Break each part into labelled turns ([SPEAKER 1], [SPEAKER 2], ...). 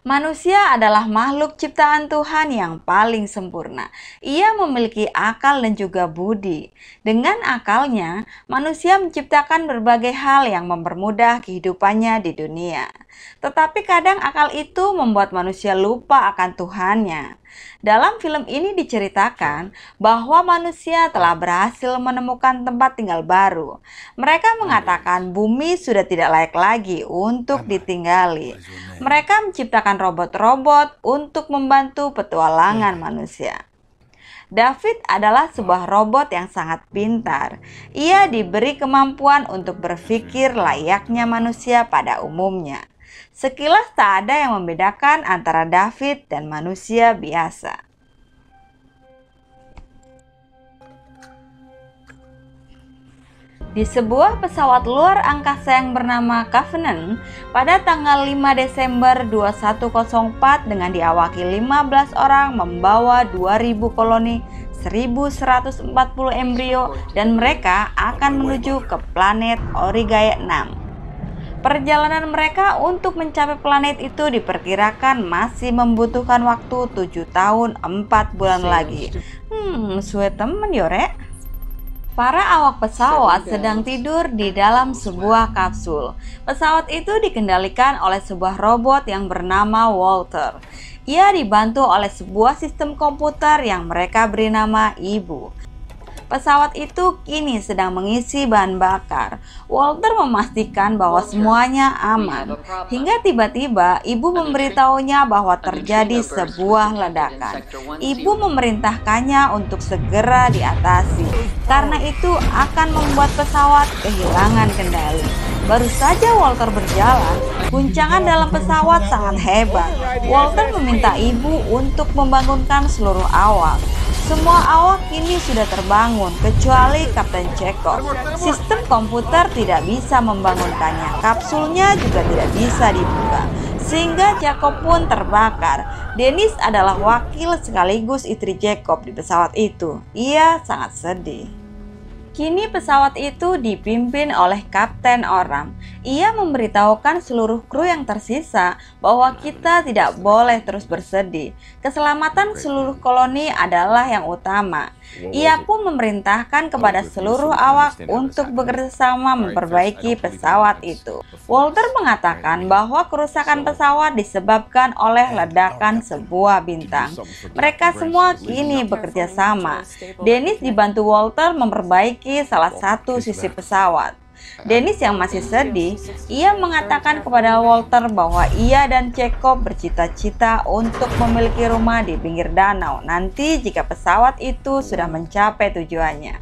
[SPEAKER 1] Manusia adalah makhluk ciptaan Tuhan yang paling sempurna. Ia memiliki akal dan juga budi. Dengan akalnya, manusia menciptakan berbagai hal yang mempermudah kehidupannya di dunia. Tetapi kadang akal itu membuat manusia lupa akan Tuhannya. Dalam film ini diceritakan bahwa manusia telah berhasil menemukan tempat tinggal baru. Mereka mengatakan bumi sudah tidak layak lagi untuk ditinggali. Mereka menciptakan robot-robot untuk membantu petualangan manusia. David adalah sebuah robot yang sangat pintar. Ia diberi kemampuan untuk berpikir layaknya manusia pada umumnya. Sekilas tak ada yang membedakan antara David dan manusia biasa. Di sebuah pesawat luar angkasa yang bernama Covenant, pada tanggal 5 Desember 2104 dengan diawaki 15 orang membawa 2000 koloni 1140 embrio dan mereka akan menuju ke planet Origae 6. Perjalanan mereka untuk mencapai planet itu diperkirakan masih membutuhkan waktu 7 tahun 4 bulan lagi. Suwe temen yore. Para awak pesawat sedang tidur di dalam sebuah kapsul. Pesawat itu dikendalikan oleh sebuah robot yang bernama Walter. Ia dibantu oleh sebuah sistem komputer yang mereka beri nama Ibu. Pesawat itu kini sedang mengisi bahan bakar. Walter memastikan bahwa semuanya aman. Hingga tiba-tiba ibu memberitahunya bahwa terjadi sebuah ledakan. Ibu memerintahkannya untuk segera diatasi. Karena itu akan membuat pesawat kehilangan kendali. Baru saja Walter berjalan, guncangan dalam pesawat sangat hebat. Walter meminta ibu untuk membangunkan seluruh awak. Semua awak kini sudah terbangun kecuali Kapten Chekhov. Sistem komputer tidak bisa membangunkannya. Kapsulnya juga tidak bisa dibuka. Sehingga Chekhov pun terbakar. Dennis adalah wakil sekaligus istri Chekhov di pesawat itu. Ia sangat sedih. Kini pesawat itu dipimpin oleh Kapten Oram. Ia memberitahukan seluruh kru yang tersisa bahwa kita tidak boleh terus bersedih. Keselamatan seluruh koloni adalah yang utama. Ia pun memerintahkan kepada seluruh awak untuk bekerjasama memperbaiki pesawat itu. Walter mengatakan bahwa kerusakan pesawat disebabkan oleh ledakan sebuah bintang. Mereka semua kini bekerja sama. Dennis dibantu Walter memperbaiki salah satu sisi pesawat. Dennis yang masih sedih, ia mengatakan kepada Walter bahwa ia dan Chekhov bercita-cita untuk memiliki rumah di pinggir danau nanti jika pesawat itu sudah mencapai tujuannya.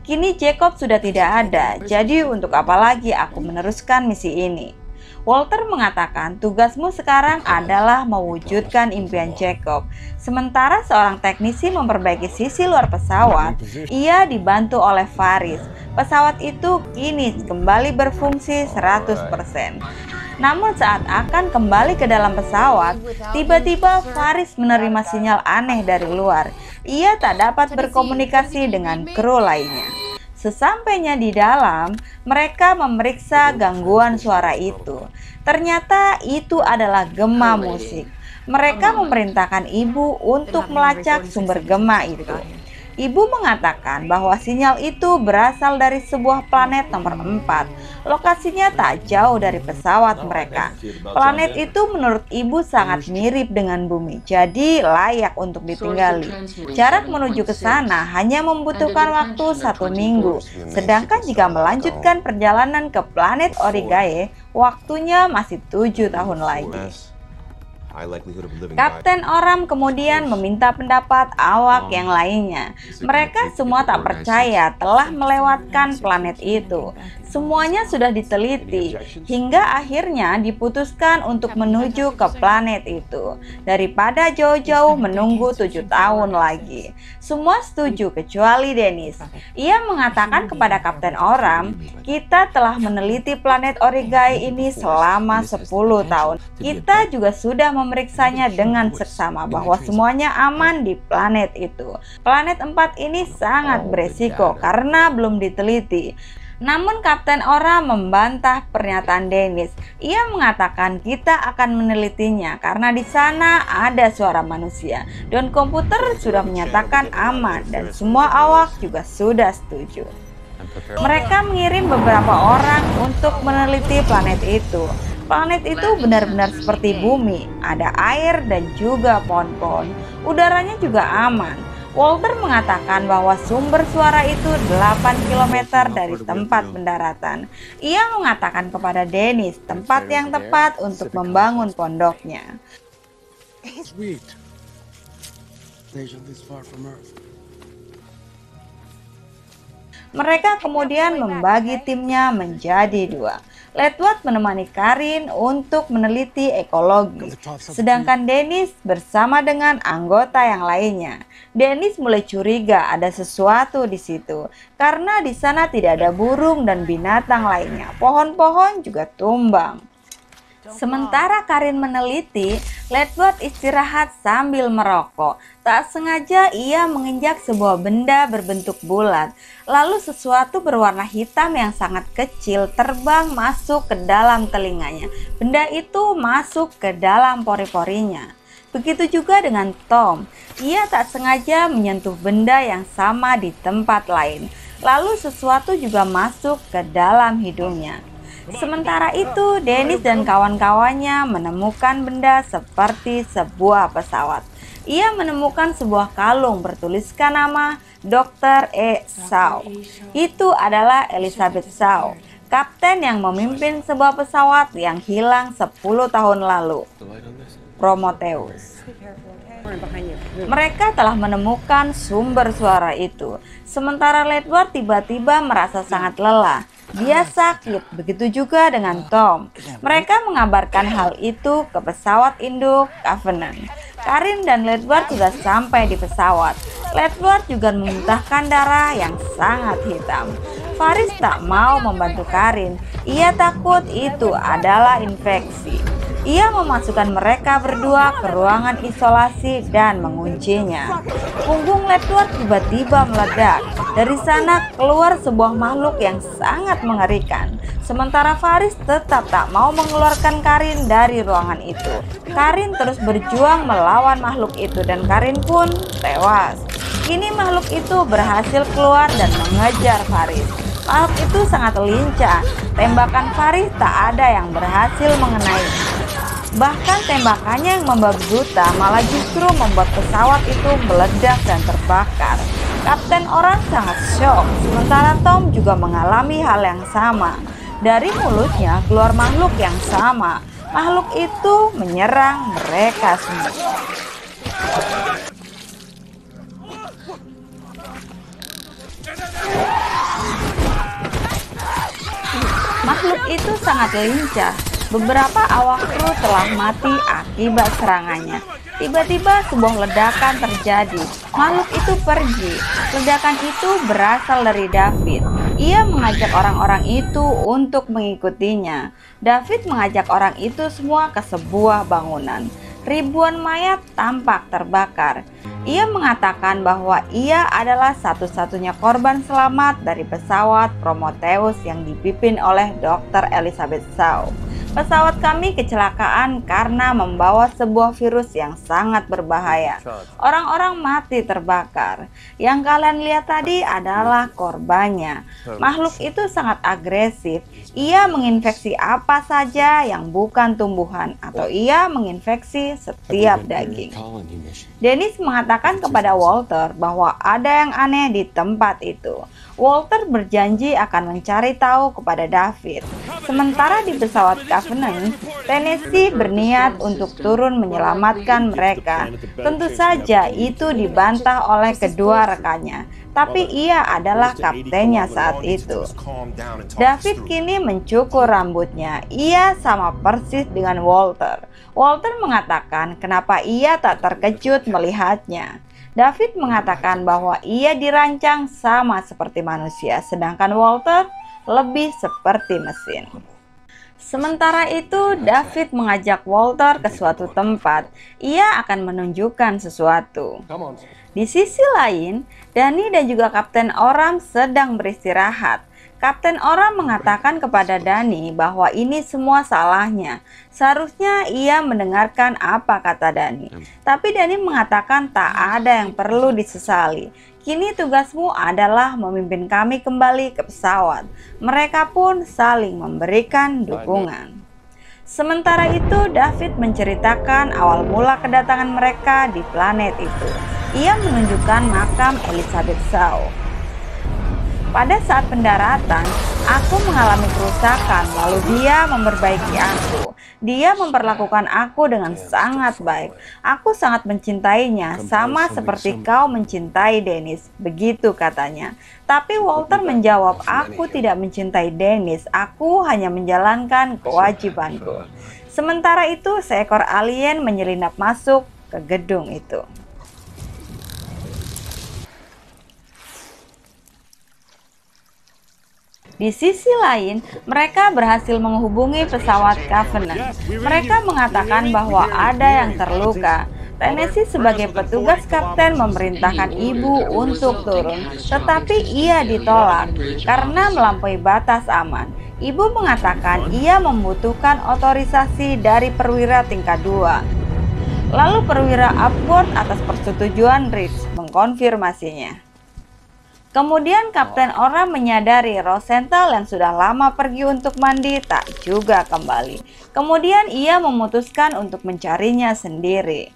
[SPEAKER 1] Kini Chekhov sudah tidak ada, jadi untuk apa lagi aku meneruskan misi ini? Walter mengatakan tugasmu sekarang adalah mewujudkan impian Chekhov. Sementara seorang teknisi memperbaiki sisi luar pesawat, ia dibantu oleh Faris. Pesawat itu kini kembali berfungsi 100%. Namun saat akan kembali ke dalam pesawat, tiba-tiba Faris menerima sinyal aneh dari luar. Ia tak dapat berkomunikasi dengan kru lainnya. Sesampainya di dalam, mereka memeriksa gangguan suara itu. Ternyata itu adalah gema musik. Mereka memerintahkan ibu untuk melacak sumber gema itu. Ibu mengatakan bahwa sinyal itu berasal dari sebuah planet nomor 4. Lokasinya tak jauh dari pesawat mereka. Planet itu menurut ibu sangat mirip dengan bumi, jadi layak untuk ditinggali. Jarak menuju ke sana hanya membutuhkan waktu 1 minggu. Sedangkan jika melanjutkan perjalanan ke planet Origae, waktunya masih 7 tahun lagi. Kapten Oram kemudian meminta pendapat awak yang lainnya. Mereka semua tak percaya telah melewatkan planet itu. Semuanya sudah diteliti, hingga akhirnya diputuskan untuk menuju ke planet itu. Daripada jauh-jauh menunggu 7 tahun lagi. Semua setuju kecuali Dennis. Ia mengatakan kepada Kapten Oram, kita telah meneliti planet Origae ini selama 10 tahun. Kita juga sudah memeriksanya dengan seksama bahwa semuanya aman di planet itu. Planet 4 ini sangat beresiko karena belum diteliti. Namun Kapten Oram membantah pernyataan Dennis. Ia mengatakan kita akan menelitinya karena di sana ada suara manusia dan komputer sudah menyatakan aman dan semua awak juga sudah setuju. Mereka mengirim beberapa orang untuk meneliti planet itu. Planet itu benar-benar seperti bumi, ada air dan juga pohon-pohon. Udaranya juga aman. Walter mengatakan bahwa sumber suara itu 8 km dari tempat pendaratan. Ia mengatakan kepada Dennis tempat yang tepat untuk membangun pondoknya. Mereka kemudian membagi timnya menjadi dua. Ledward menemani Karin untuk meneliti ekologi, sedangkan Dennis bersama dengan anggota yang lainnya. Dennis mulai curiga ada sesuatu di situ, karena di sana tidak ada burung dan binatang lainnya. Pohon-pohon juga tumbang. Sementara Karin meneliti, Ledward istirahat sambil merokok. Tak sengaja ia menginjak sebuah benda berbentuk bulat. Lalu sesuatu berwarna hitam yang sangat kecil terbang masuk ke dalam telinganya. Benda itu masuk ke dalam pori-porinya. Begitu juga dengan Tom. Ia tak sengaja menyentuh benda yang sama di tempat lain. Lalu sesuatu juga masuk ke dalam hidungnya. Sementara itu, Dennis dan kawan-kawannya menemukan benda seperti sebuah pesawat. Ia menemukan sebuah kalung bertuliskan nama Dr. E. Shaw. Itu adalah Elizabeth Shaw, kapten yang memimpin sebuah pesawat yang hilang 10 tahun lalu, Prometheus. Mereka telah menemukan sumber suara itu. Sementara Ledward tiba-tiba merasa sangat lelah. Dia sakit, begitu juga dengan Tom. Mereka mengabarkan hal itu ke pesawat induk Covenant. Karin dan Ledward sudah sampai di pesawat. Ledward juga memuntahkan darah yang sangat hitam. Faris tak mau membantu Karin. Ia takut itu adalah infeksi. Ia memasukkan mereka berdua ke ruangan isolasi dan menguncinya. Punggung Ledward tiba-tiba meledak. Dari sana keluar sebuah makhluk yang sangat mengerikan. Sementara Faris tetap tak mau mengeluarkan Karin dari ruangan itu. Karin terus berjuang melawan makhluk itu dan Karin pun tewas. Kini makhluk itu berhasil keluar dan mengejar Faris. Makhluk itu sangat lincah. Tembakan Faris tak ada yang berhasil mengenainya. Bahkan tembakannya yang membabi buta malah justru membuat pesawat itu meledak dan terbakar. Kapten Oram sangat syok, sementara Tom juga mengalami hal yang sama. Dari mulutnya keluar makhluk yang sama. Makhluk itu menyerang mereka semua. Makhluk itu sangat lincah. Beberapa awak kru telah mati akibat serangannya. Tiba-tiba sebuah ledakan terjadi. Makhluk itu pergi. Ledakan itu berasal dari David. Ia mengajak orang-orang itu untuk mengikutinya. David mengajak orang itu semua ke sebuah bangunan. Ribuan mayat tampak terbakar. Ia mengatakan bahwa ia adalah satu-satunya korban selamat dari pesawat Prometheus yang dipimpin oleh Dr. Elizabeth Shaw. Pesawat kami kecelakaan karena membawa sebuah virus yang sangat berbahaya. Orang-orang mati terbakar. Yang kalian lihat tadi adalah korbannya. Makhluk itu sangat agresif. Ia menginfeksi apa saja yang bukan tumbuhan atau ia menginfeksi setiap daging. Dennis mengatakan kepada Walter bahwa ada yang aneh di tempat itu. Walter berjanji akan mencari tahu kepada David. Sementara di pesawat Covenant, Tennessee berniat untuk turun menyelamatkan mereka. Tentu saja itu dibantah oleh kedua rekannya, tapi ia adalah kaptennya saat itu. David kini mencukur rambutnya. Ia sama persis dengan Walter. Walter mengatakan kenapa ia tak terkejut melihatnya. David mengatakan bahwa ia dirancang sama seperti manusia, sedangkan Walter lebih seperti mesin. Sementara itu, David mengajak Walter ke suatu tempat. Ia akan menunjukkan sesuatu. Di sisi lain, Danny dan juga Kapten Oram sedang beristirahat. Kapten Oram mengatakan kepada Danny bahwa ini semua salahnya. Seharusnya ia mendengarkan apa kata Danny. Tapi Danny mengatakan tak ada yang perlu disesali. Kini tugasmu adalah memimpin kami kembali ke pesawat. Mereka pun saling memberikan dukungan. Sementara itu, David menceritakan awal mula kedatangan mereka di planet itu. Ia menunjukkan makam Elizabeth Shaw. Pada saat pendaratan, aku mengalami kerusakan, lalu dia memperbaiki aku. Dia memperlakukan aku dengan sangat baik. Aku sangat mencintainya, sama seperti kau mencintai Dennis, begitu katanya. Tapi Walter menjawab, aku tidak mencintai Dennis, aku hanya menjalankan kewajibanku. Sementara itu, seekor alien menyelinap masuk ke gedung itu. Di sisi lain, mereka berhasil menghubungi pesawat Covenant. Mereka mengatakan bahwa ada yang terluka. Tennessee sebagai petugas kapten memerintahkan ibu untuk turun, tetapi ia ditolak karena melampaui batas aman. Ibu mengatakan ia membutuhkan otorisasi dari perwira tingkat 2. Lalu perwira Upward atas persetujuan Rich mengkonfirmasinya. Kemudian Kapten Oram menyadari Rosenthal yang sudah lama pergi untuk mandi tak juga kembali. Kemudian ia memutuskan untuk mencarinya sendiri.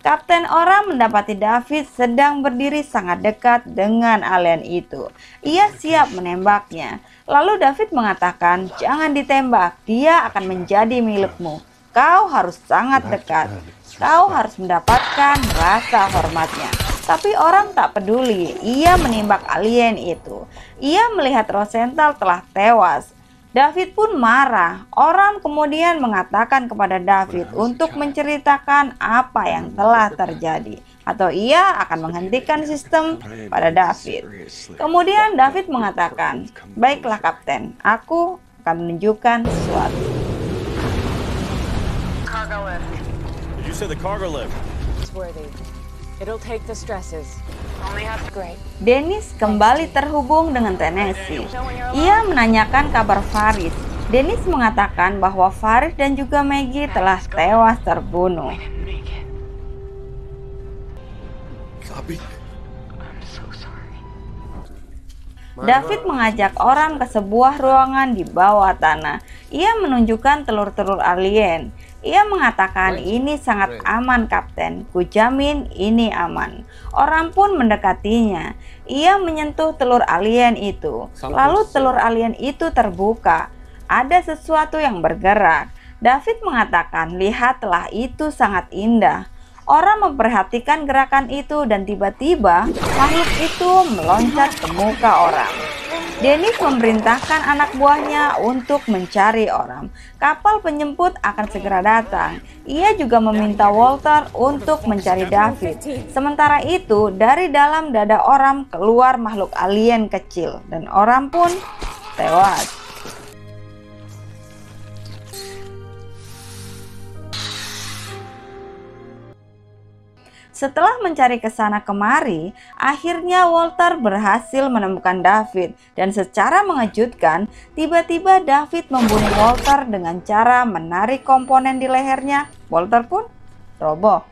[SPEAKER 1] Kapten Oram mendapati David sedang berdiri sangat dekat dengan alien itu. Ia siap menembaknya. Lalu David mengatakan, jangan ditembak, dia akan menjadi milikmu. Kau harus sangat dekat. Kau harus mendapatkan rasa hormatnya. Tapi Oram tak peduli, ia menembak alien itu. Ia melihat Rosenthal telah tewas. David pun marah. Oram kemudian mengatakan kepada David untuk menceritakan apa yang telah terjadi. Atau ia akan menghentikan sistem pada David. Kemudian David mengatakan, baiklah kapten, aku akan menunjukkan sesuatu.
[SPEAKER 2] Cargo lift.
[SPEAKER 3] Did you say the cargo lift?
[SPEAKER 2] It's worthy. It'll take the stresses. Only have great.
[SPEAKER 1] Dennis kembali terhubung dengan Tennessee. Ia menanyakan kabar Faris. Dennis mengatakan bahwa Faris dan juga Maggie telah tewas terbunuh.
[SPEAKER 3] Copy.
[SPEAKER 1] David mengajak Oram ke sebuah ruangan di bawah tanah. Ia menunjukkan telur-telur alien. Ia mengatakan ini sangat aman kapten, kujamin ini aman. Oram pun mendekatinya. Ia menyentuh telur alien itu. Lalu telur alien itu terbuka. Ada sesuatu yang bergerak. David mengatakan, lihatlah itu sangat indah. Oram memperhatikan gerakan itu dan tiba-tiba makhluk itu meloncat ke muka Oram. Dennis memerintahkan anak buahnya untuk mencari Oram. Kapal penjemput akan segera datang. Ia juga meminta Walter untuk mencari David. Sementara itu, dari dalam dada Oram keluar makhluk alien kecil dan Oram pun tewas. Setelah mencari ke sana kemari, akhirnya Walter berhasil menemukan David dan secara mengejutkan, tiba-tiba David membunuh Walter dengan cara menarik komponen di lehernya. Walter pun roboh.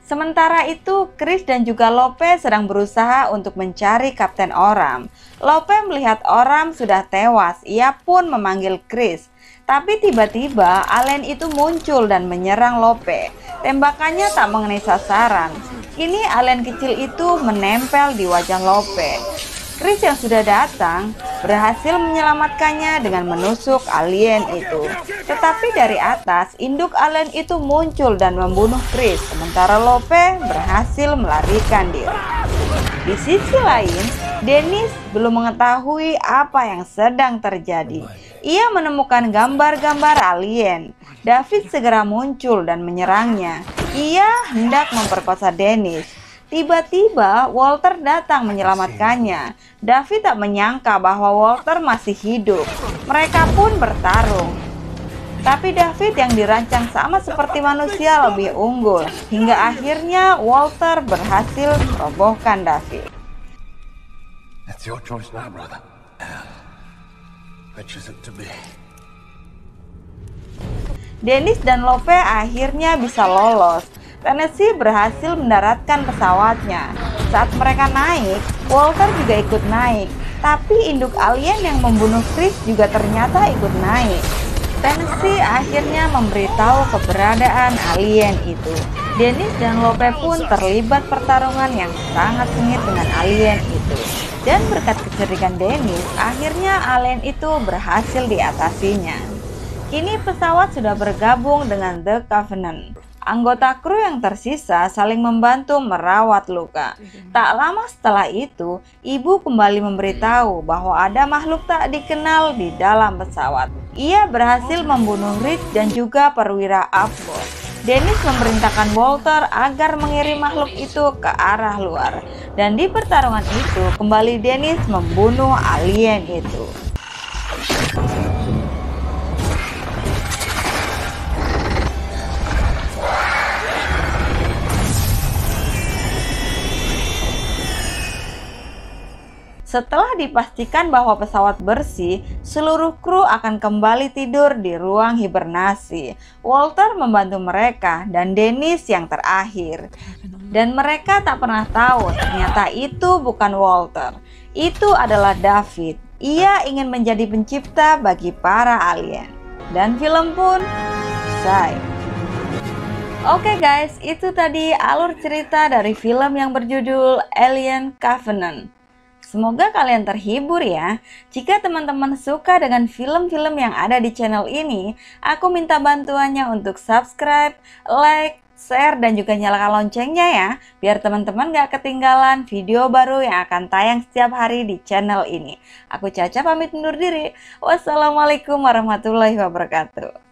[SPEAKER 1] Sementara itu, Chris dan juga Lope sedang berusaha untuk mencari Kapten Oram. Lope melihat Oram sudah tewas, ia pun memanggil Chris. Tapi tiba-tiba alien itu muncul dan menyerang Lope. Tembakannya tak mengenai sasaran. Kini alien kecil itu menempel di wajah Lope. Chris yang sudah datang berhasil menyelamatkannya dengan menusuk alien itu. Tetapi dari atas, induk alien itu muncul dan membunuh Chris. Sementara Lope berhasil melarikan diri. Di sisi lain, Dennis belum mengetahui apa yang sedang terjadi. Ia menemukan gambar-gambar alien. David segera muncul dan menyerangnya. Ia hendak memperkosa Dennis. Tiba-tiba Walter datang menyelamatkannya. David tak menyangka bahwa Walter masih hidup. Mereka pun bertarung. Tapi David yang dirancang sama seperti manusia lebih unggul. Hingga akhirnya Walter berhasil merobohkan David.
[SPEAKER 3] That's your choice now, brother. Which is it to be?
[SPEAKER 1] Dennis dan Lope akhirnya bisa lolos. Tennessee berhasil mendaratkan pesawatnya. Saat mereka naik, Walter juga ikut naik. Tapi induk alien yang membunuh Chris juga ternyata ikut naik. Tennessee akhirnya memberitahu keberadaan alien itu. Dennis dan Lope pun terlibat pertarungan yang sangat sengit dengan alien itu. Dan berkat kecerdikan Dennis, akhirnya alien itu berhasil diatasinya. Kini pesawat sudah bergabung dengan The Covenant. Anggota kru yang tersisa saling membantu merawat luka. Tak lama setelah itu, ibu kembali memberitahu bahwa ada makhluk tak dikenal di dalam pesawat. Ia berhasil membunuh Rich dan juga perwira Upboard. Dennis memerintahkan Walter agar mengirim makhluk itu ke arah luar. Dan di pertarungan itu, kembali Dennis membunuh alien itu. Setelah dipastikan bahwa pesawat bersih, seluruh kru akan kembali tidur di ruang hibernasi. Walter membantu mereka dan Dennis yang terakhir. Dan mereka tak pernah tahu ternyata itu bukan Walter. Itu adalah David. Ia ingin menjadi pencipta bagi para alien. Dan film pun selesai. Oke guys, itu tadi alur cerita dari film yang berjudul Alien Covenant. Semoga kalian terhibur ya. Jika teman-teman suka dengan film-film yang ada di channel ini, aku minta bantuannya untuk subscribe, like, share, dan juga nyalakan loncengnya ya, biar teman-teman gak ketinggalan video baru yang akan tayang setiap hari di channel ini. Aku Caca pamit undur diri. Wassalamualaikum warahmatullahi wabarakatuh.